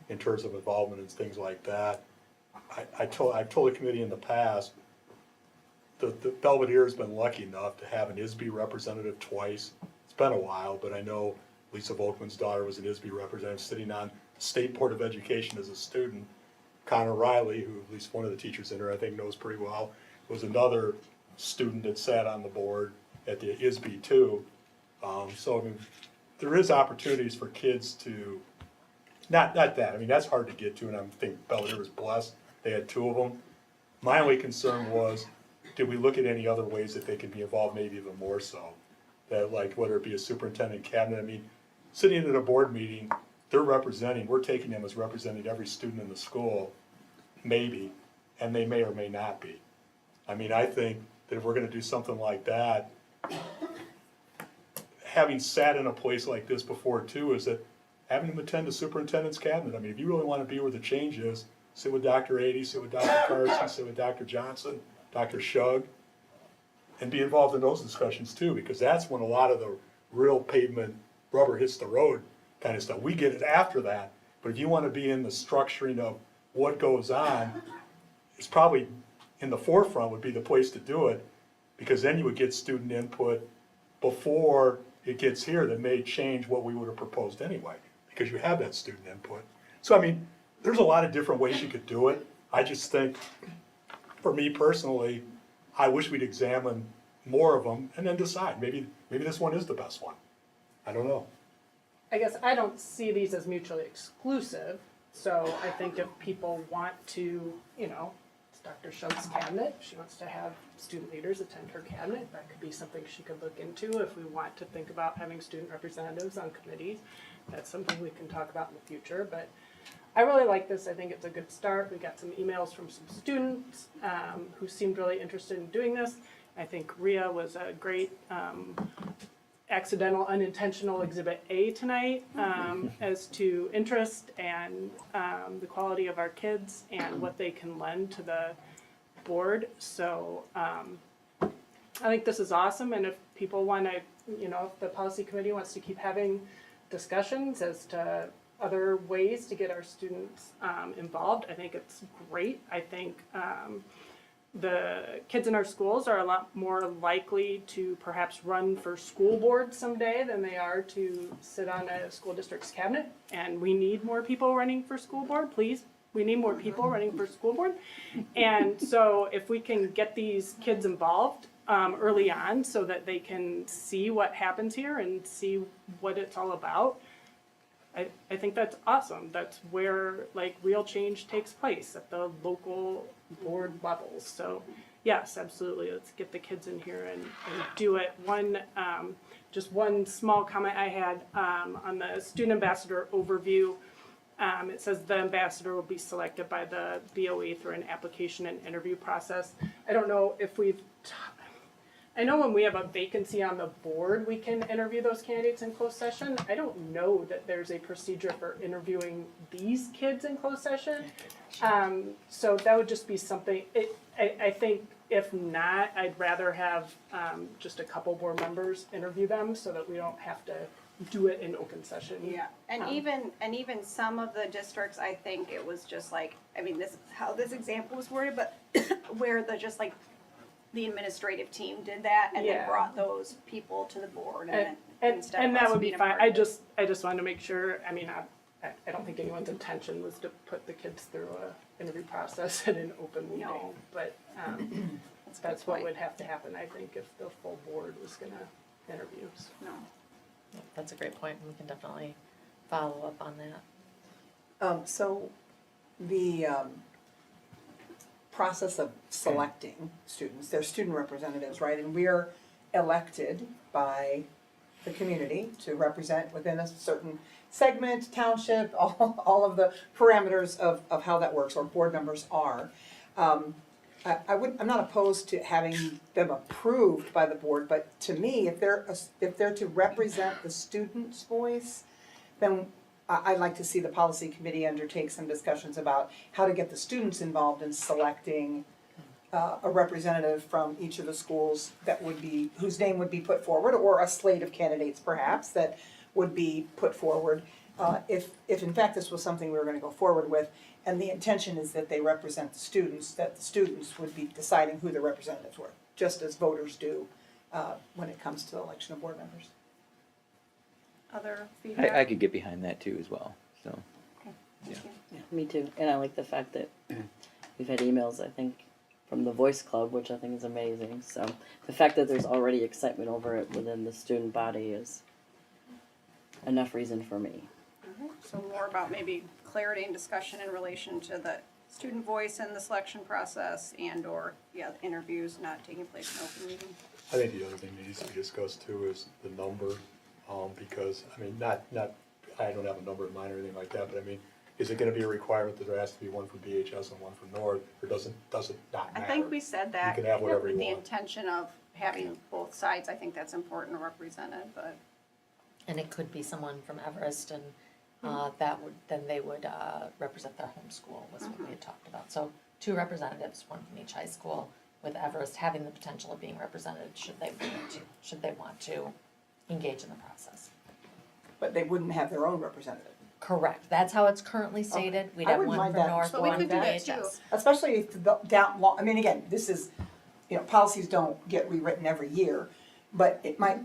in terms of involvement and things like that. I've told the committee in the past, the Belvedere's been lucky enough to have an ISB representative twice. It's been a while, but I know Lisa Volkman's daughter was an ISB representative sitting on the State Board of Education as a student. Connor Riley, who at least one of the teachers in there I think knows pretty well, was another student that sat on the board at the ISB too. So I mean, there is opportunities for kids to, not that, I mean, that's hard to get to, and I think Belvedere was blessed, they had 2 of them. My only concern was, did we look at any other ways that they could be involved, maybe even more so? That like, whether it be a superintendent, cabinet, I mean, sitting at a board meeting, we're taking them as representing every student in the school, maybe, and they may or may not be. I mean, I think that if we're gonna do something like that, having sat in a place like this before too, is that having them attend the superintendent's cabinet. I mean, if you really want to be where the change is, sit with Dr. Ady, sit with Dr. Carson, sit with Dr. Johnson, Dr. Shug, and be involved in those discussions too, because that's when a lot of the real pavement, rubber hits the road kind of stuff. We get it after that, but if you want to be in the structuring of what goes on, it's probably in the forefront would be the place to do it, because then you would get student input before it gets here that may change what we would have proposed anyway, because you have that student input. So, I mean, there's a lot of different ways you could do it. I just think, for me personally, I wish we'd examine more of them and then decide. Maybe this one is the best one. I don't know. I guess I don't see these as mutually exclusive, so I think if people want to, you know, it's Dr. Shug's cabinet, if she wants to have student leaders attend her cabinet, that could be something she could look into. If we want to think about having student representatives on committees, that's something we can talk about in the future, but I really like this. I think it's a good start. We got some emails from some students who seemed really interested in doing this. I think Rhea was a great accidental, unintentional exhibit A tonight as to interest and the quality of our kids and what they can lend to the board. So I think this is awesome, and if people want to, you know, if the policy committee wants to keep having discussions as to other ways to get our students involved, I think it's great. I think the kids in our schools are a lot more likely to perhaps run for school board someday than they are to sit on a school district's cabinet. And we need more people running for school board, please. We need more people running for school board. And so if we can get these kids involved early on so that they can see what happens here and see what it's all about, I think that's awesome. That's where like real change takes place at the local board levels. So yes, absolutely. Let's get the kids in here and do it. Just one small comment I had on the student ambassador overview. It says the ambassador will be selected by the BOE through an application and interview process. I don't know if I know when we have a vacancy on the board, we can interview those candidates in closed session. I don't know that there's a procedure for interviewing these kids in closed session. So that would just be something, I think if not, I'd rather have just a couple board members interview them so that we don't have to do it in open session. Yeah, and even some of the districts, I think it was just like, I mean, this is how this example was worded, but where just like the administrative team did that and then Yeah. brought those people to the board And instead of that us would be being a fine. part I of it. just wanted to make sure, I mean, I don't think anyone's intention was to put the kids through a interview process in an open meeting. No. But that's what would have to happen, I think, if the full board was gonna interview. So. No. Yeah, that's a great point, and we can definitely follow up on that. So the process of selecting students, they're student representatives, right? And we're elected by the community to represent within a certain segment, township, all of the parameters of how that works, or board members are. I'm not opposed to having them approved by the board, but to me, if they're to represent the student's voice, then I'd like to see the policy committee undertake some discussions about how to get the students involved in selecting a representative from each of the schools that would be, whose name would be put forward, or a slate of candidates perhaps that would be put forward. If in fact this was something we were gonna go forward with, and the intention is that they represent the students, that the students would be deciding who the representatives were, just as voters do when it comes to the election of board members. Other feedback? I could get behind that too as well, so. Thank you. Yeah, me too. And I like the fact that we've had emails, I think, from the Voice Club, which I think is amazing. So the fact that there's already excitement over it within the student body is enough reason for me. So more about maybe clarity and discussion in relation to the student voice in the selection process and/or, the interviews not taking place in open meeting. I think the other thing that needs to be discussed too is the number, because, I mean, not, I don't have a number in mind or anything like that, but I mean, is it gonna be a requirement that there has to be one for BHS and one for North, or does it not I matter? think we said that. You can have whatever you with the want. intention of having both sides, I think that's important to represent it, but And it could be someone from Everest, and that would, then they would represent their home school, was what we had talked about. So 2 representatives, 1 from each high school, with Everest having the potential of being represented should they want to engage in the process. But they wouldn't have their own representative. Correct, that's how it's currently stated. We'd I have wouldn't one mind for that. North, But we one could for do that too. VHS. Especially if the down, I mean, again, this is, policies don't get rewritten every year, but it might,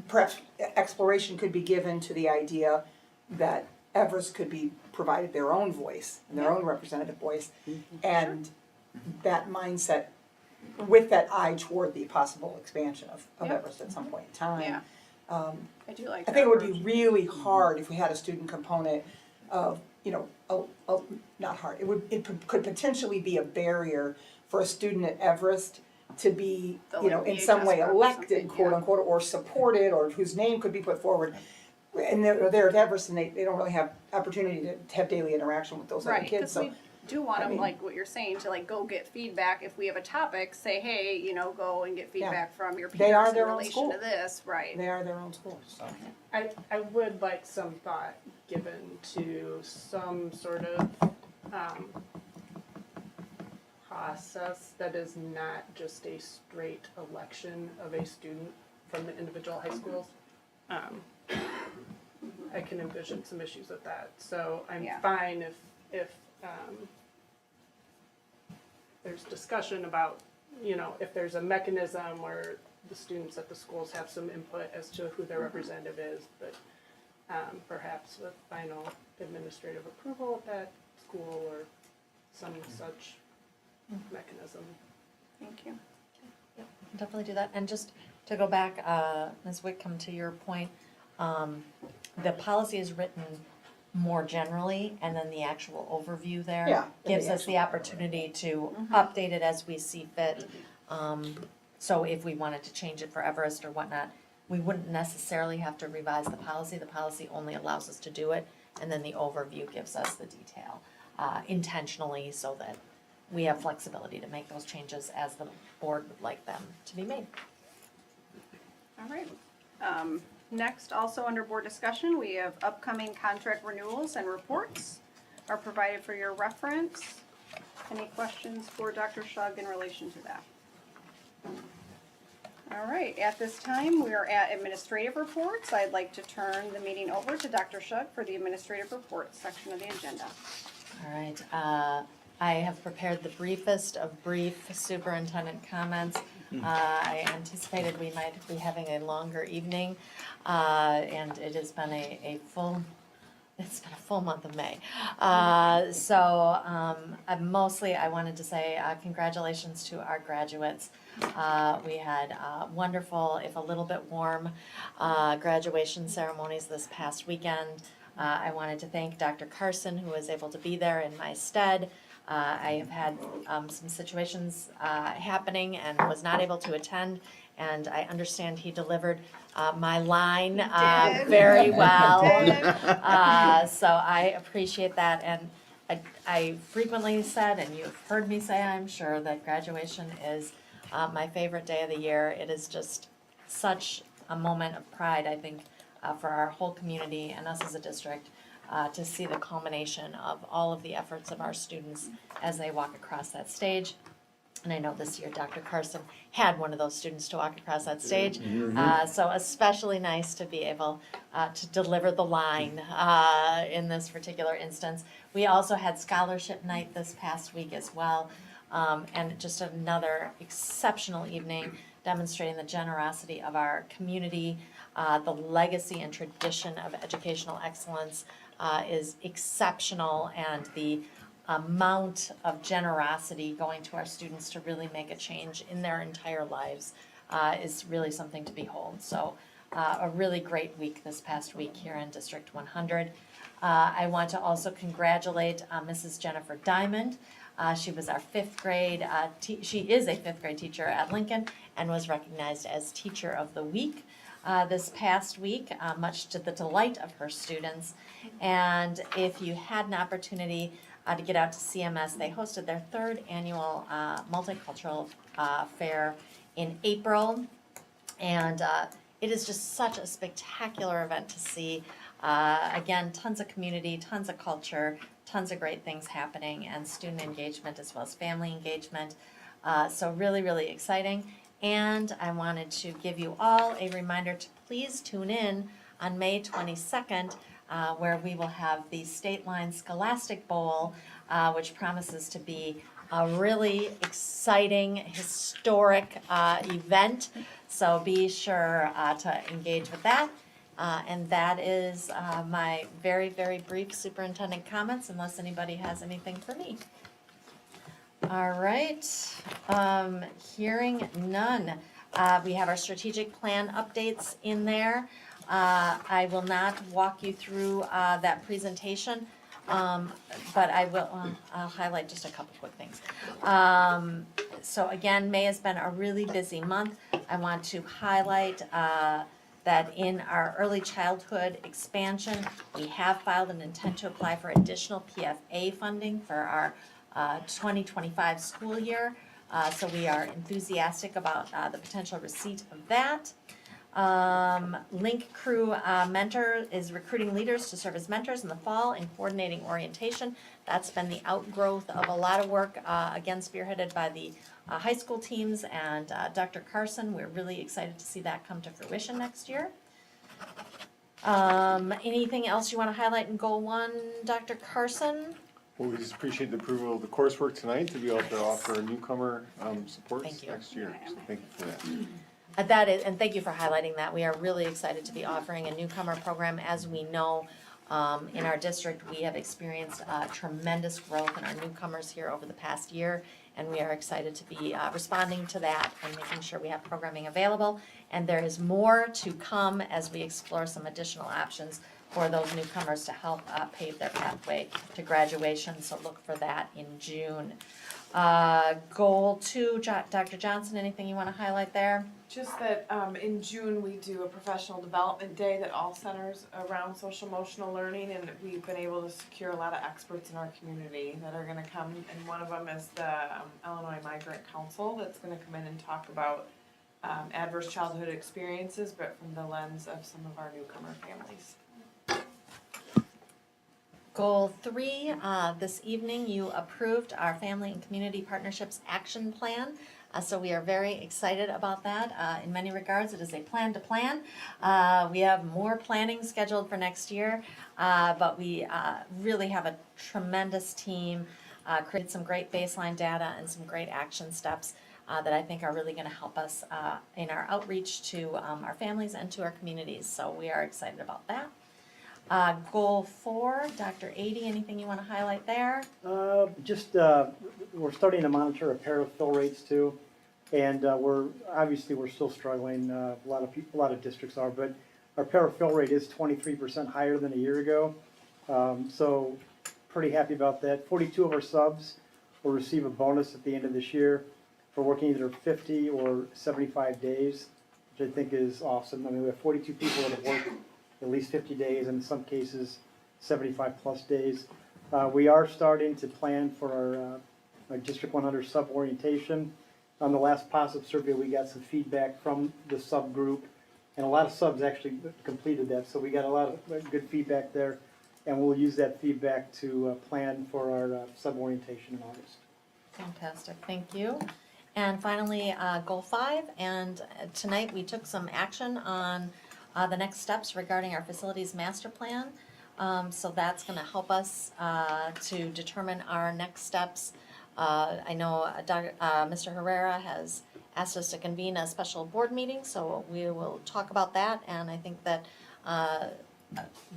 perhaps exploration could be given to the idea that Everest could be provided their own voice, and their own representative voice, and that mindset, with that eye toward the possible expansion of Yep. Everest at some point in time. Yeah. I do like I that think it would be approach. really hard if we had a student component of, not hard, could potentially be a barrier for a student at Everest to be, The, in some VHS way rep or elected, something, quote yeah. unquote, or supported, or whose name could be put forward. And they're there at Everest and they don't really have opportunity to have daily interaction with those other Right, kids, because so. we do want I them, mean- like what you're saying, to like go get feedback. If we have a topic, say, hey, go and get feedback from your They are peers in their own relation school. to this, right? They are their own school, so. I would like some thought given to some sort of process that is not just a straight election of a student from the individual high schools. I can envision some issues with that, so I'm Yeah. fine if there's discussion about, if there's a mechanism where the students at the schools have some input as to who their representative is, but perhaps with final administrative approval at that school or some such mechanism. Thank you. Definitely do that, and just to go back, Ms. Whitcomb, to your point, the policy is written more generally, and then the actual overview there Yeah, gives the us the opportunity to update it as we see fit. So if we wanted to change it for Everest or whatnot, we wouldn't necessarily have to revise the policy only allows us to do it, and then the overview gives us the detail, intentionally, so that we have flexibility to make those changes as the board would like them to be made. All right. Next, also under board discussion, we have upcoming contract renewals and reports are provided for your reference. Any questions for Dr. Shug in relation to that? All right, at this time, we are at administrative reports. I'd like to turn the meeting over to Dr. Shug for the administrative reports section of the agenda. All right, I have prepared the briefest of brief superintendent comments. I anticipated we might be having a longer evening, and it has been it's been a full month of May. Mostly I wanted to say congratulations to our graduates. We had wonderful, if a little bit warm, graduation ceremonies this past weekend. I wanted to thank Dr. Carson, who was able to be there in my stead. I have had some situations happening and was not able to attend, and I understand he delivered my line did. very well. Did. So I appreciate that, and I frequently said, and you've heard me say, I'm sure, that graduation is my favorite day of the year. It is just such a moment of pride, I think, for our whole community and us as a district. To see the culmination of all of the efforts of our students as they walk across that stage. And I know this year Dr. Carson had one of those students to walk across that stage. So especially nice to be able to deliver the line in this particular instance. We also had scholarship night this past week as well. And just another exceptional evening demonstrating the generosity of our community. The legacy and tradition of educational excellence is exceptional, and the amount of generosity going to our students to really make a change in their entire lives is really something to behold. So a really great week this past week here in District 100. I want to also congratulate Mrs. Jennifer Diamond. She was our fifth grade, she is a fifth grade teacher at Lincoln and was recognized as Teacher of the Week this past week, much to the delight of her students. And if you had an opportunity to get out to CMS, they hosted their third annual multicultural fair in April. And it is just such a spectacular event to see. Again, tons of community, tons of culture, tons of great things happening, and student engagement as well as family engagement. So really, really exciting. And I wanted to give you all a reminder to please tune in on May 22nd, where we will have the State Line Scholastic Bowl, which promises to be a really exciting, historic event. So be sure to engage with that. And that is my very, very brief superintendent comments, unless anybody has anything for me. All right, hearing none. We have our strategic plan updates in there. I will not walk you through that presentation, but I will, I'll highlight just a couple quick things. So again, May has been a really busy month. I want to highlight that in our early childhood expansion, we have filed an intent to apply for additional PFA funding for our 2025 school year. So we are enthusiastic about the potential receipt of that. Link Crew Mentor is recruiting leaders to serve as mentors in the fall and coordinating orientation. That's been the outgrowth of a lot of work, again spearheaded by the high school teams and Dr. Carson. We're really excited to see that come to fruition next year. Anything else you want to highlight in Goal 1, Dr. Carson? Well, we just appreciate the approval of the coursework tonight to be able to offer newcomer supports Thank you. next year. So thank you for that. That is, and thank you for highlighting that. We are really excited to be offering a newcomer program. As we know, in our district, we have experienced tremendous growth in our newcomers here over the past year, and we are excited to be responding to that and making sure we have programming available. And there is more to come as we explore some additional options for those newcomers to help pave their pathway to graduation. So look for that in June. Goal 2, Dr. Johnson, anything you want to highlight there? Just that in June, we do a professional development day that all centers around social emotional learning, and we've been able to secure a lot of experts in our community that are going to come, and one of them is the Illinois Migrant Council that's going to come in and talk about adverse childhood experiences, but from the lens of some of our newcomer families. Goal 3, this evening you approved our Family and Community Partnerships Action Plan. So we are very excited about that. In many regards, it is a plan to plan. We have more planning scheduled for next year, but we really have a tremendous team, created some great baseline data and some great action steps that I think are really going to help us in our outreach to our families and to our communities. So we are excited about that. Goal 4, Dr. Ady, anything you want to highlight there? We're starting to monitor our para-fill rates too, and we're still struggling. A lot of districts are, but our para-fill rate is 23% higher than a year ago. So pretty happy about that. 42 of our subs will receive a bonus at the end of this year for working either 50 or 75 days, which I think is awesome. I mean, we have 42 people that have worked at least 50 days, and in some cases 75 plus days. We are starting to plan for our District 100 sub orientation. On the last positive survey, we got some feedback from the subgroup, and a lot of subs actually completed that, so we got a lot of good feedback there, and we'll use that feedback to plan for our sub orientation in August. Fantastic, thank you. And finally, Goal 5, and tonight we took some action on the next steps regarding our facilities master plan. So that's going to help us to determine our next steps. I know Mr. Herrera has asked us to convene a special board meeting, so we will talk about that. And I think that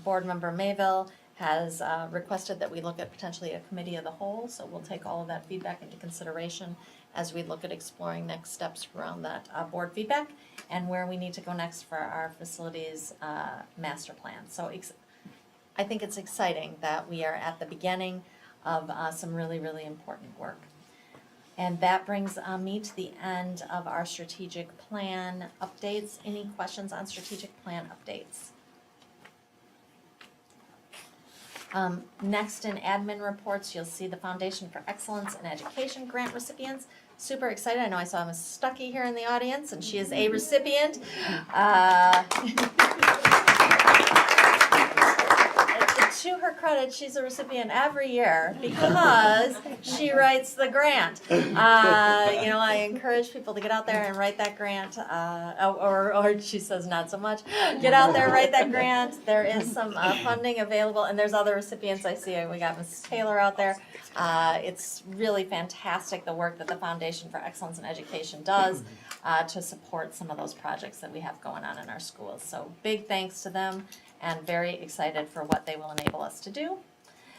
Board Member Mayville has requested that we look at potentially a committee of the whole. So we'll take all of that feedback into consideration as we look at exploring next steps around that board feedback and where we need to go next for our facilities master plan. So I think it's exciting that we are at the beginning of some really, really important work. And that brings me to the end of our strategic plan updates. Any questions on strategic plan updates? Next in admin reports, you'll see the Foundation for Excellence in Education grant recipients. Super excited. I know I saw Ms. Stuckey here in the audience, and she is a recipient. To her credit, she's a recipient every year because she writes the grant. I encourage people to get out there and write that grant, or she says not so much. Get out there, write that grant. There is some funding available, and there's other recipients I see. We got Mrs. Taylor out there. It's really fantastic the work that the Foundation for Excellence in Education does to support some of those projects that we have going on in our schools. So big thanks to them, and very excited for what they will enable us to do.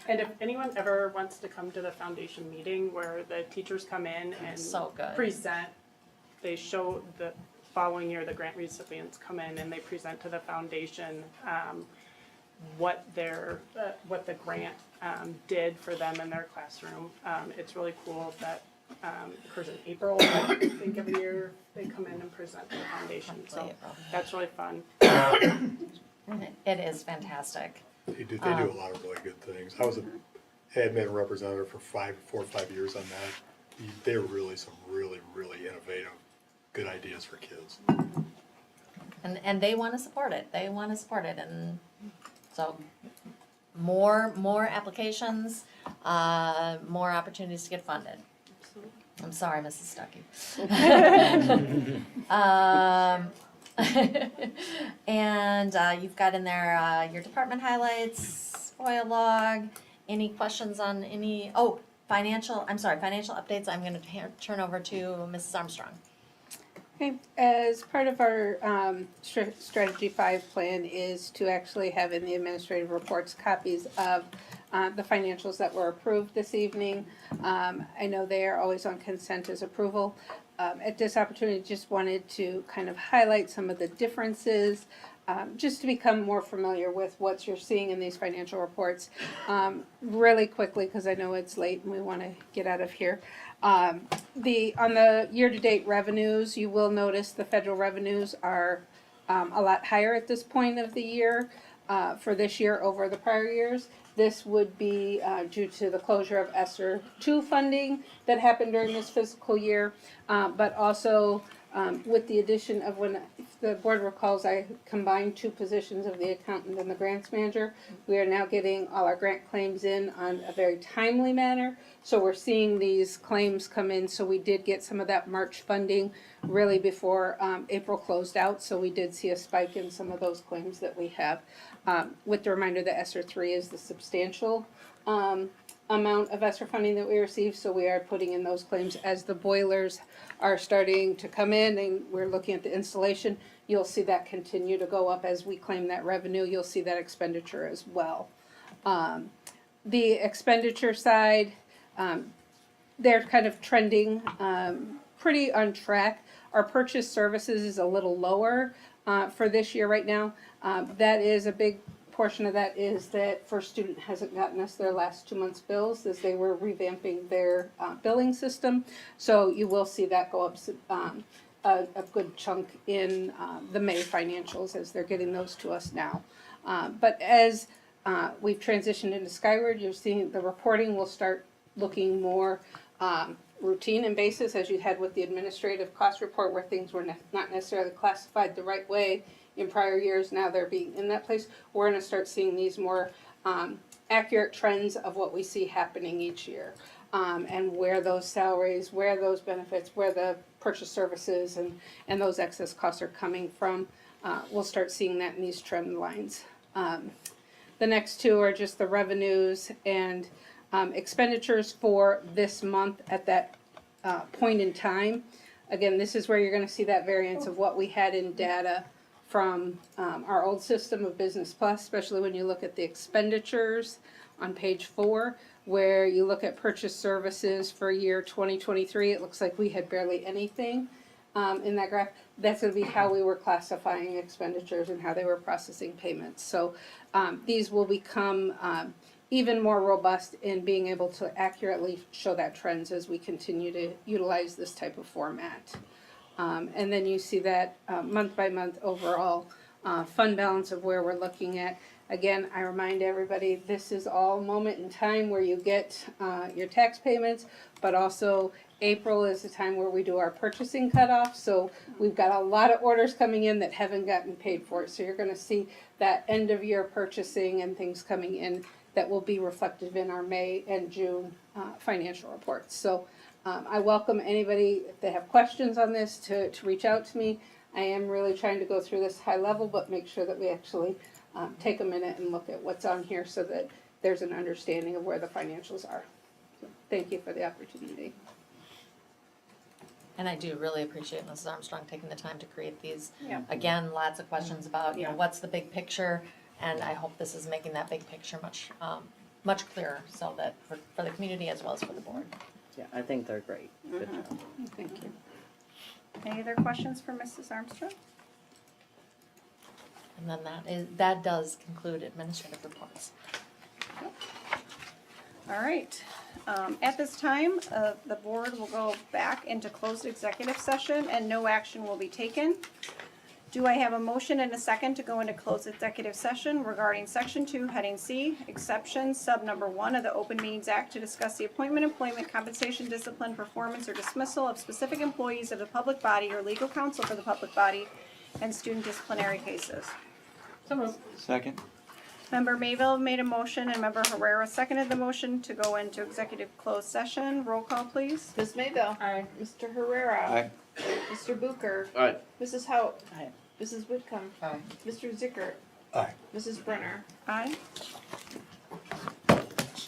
And if anyone ever wants to come to the foundation meeting where the teachers come in and So good. present, they show the following year the grant recipients come in and they present to the foundation what the grant did for them in their classroom. It's really cool that occurs in April. I think every year they come in and present to the foundation. So that's really fun. It is fantastic. They do a lot of really good things. I was an admin representative for 4 or 5 years on that. They're really some really innovative, good ideas for kids. And they want to support it. They want to support it, and so more applications, more opportunities to get funded. I'm sorry, Mrs. Stuckey. And you've got in there your department highlights, FOIA log. Any questions on any? Financial updates. I'm going to turn over to Mrs. Armstrong. Okay, as part of our Strategy 5 plan is to actually have in the administrative reports copies of the financials that were approved this evening. I know they are always on consent as approval. At this opportunity, just wanted to kind of highlight some of the differences, just to become more familiar with what you're seeing in these financial reports. Really quickly, because I know it's late and we want to get out of here. On the year-to-date revenues, you will notice the federal revenues are a lot higher at this point of the year for this year over the prior years. This would be due to the closure of ESSER II funding that happened during this fiscal year, but also with the addition of, when the board recalls, I combined 2 positions of the accountant and the grants manager. We are now getting all our grant claims in on a very timely manner. So we're seeing these claims come in. So we did get some of that March funding really before April closed out. So we did see a spike in some of those claims that we have. With the reminder that ESSER III is the substantial amount of ESSER funding that we receive. So we are putting in those claims as the boilers are starting to come in and we're looking at the installation. You'll see that continue to go up as we claim that revenue. You'll see that expenditure as well. The expenditure side, they're kind of trending pretty on track. Our purchase services is a little lower for this year right now. That is a big portion of that is that First Student hasn't gotten us their last 2 months' bills as they were revamping their billing system. So you will see that go up a good chunk in the May financials as they're getting those to us now. But as we've transitioned into Skyward, you're seeing the reporting will start looking more routine and basis as you had with the administrative cost report where things were not necessarily classified the right way in prior years. Now they're being in that place. We're going to start seeing these more accurate trends of what we see happening each year, and where those salaries, where those benefits, where the purchase services and those excess costs are coming from. We'll start seeing that in these trend lines. The next 2 are just the revenues and expenditures for this month at that point in time. Again, this is where you're going to see that variance of what we had in data from our old system of Business Plus, especially when you look at the expenditures on page 4, where you look at purchase services for year 2023. It looks like we had barely anything in that graph. That's going to be how we were classifying expenditures and how they were processing payments. So these will become even more robust in being able to accurately show that trends as we continue to utilize this type of format. And then you see that month by month overall fund balance of where we're looking at. Again, I remind everybody, this is all a moment in time where you get your tax payments, but also April is the time where we do our purchasing cutoff. So we've got a lot of orders coming in that haven't gotten paid for. So you're gonna see that end of year purchasing and things coming in that will be reflected in our May and June financial reports. So I welcome anybody that have questions on this to reach out to me. I am really trying to go through this high level, but make sure that we actually take a minute and look at what's on here so that there's an understanding of where the financials are. So, thank you for the opportunity. And I do really appreciate Mrs. Armstrong taking the time to create these. Yeah. Again, lots of questions about, Yeah. what's the big picture? And I hope this is making that big picture much clearer so that for the community as well as for the board. Yeah, I think they're great. Good Mhm. job. Thank you. Any other questions for Mrs. Armstrong? And then that does conclude administrative reports. All right. At this time, the board will go back into closed executive session and no action will be taken. Do I have a motion and a second to go into closed executive session regarding Section 2, Heading C, Exceptions, Sub Number 1 of the Open Meetings Act to discuss the appointment, employment, compensation, discipline, performance, or dismissal of specific employees of the public body or legal counsel for the public body and student disciplinary cases? Second? Member Mayville made a motion and Member Herrera seconded the motion to go into executive closed session. Roll call, please. Ms. Mayville. Aye. Mr. Herrera. Aye. Mr. Booker. Aye. Mrs. Haut. Aye. Mrs. Whitcomb. Aye. Mr. Zickert. Aye. Mrs. Brenner. Aye.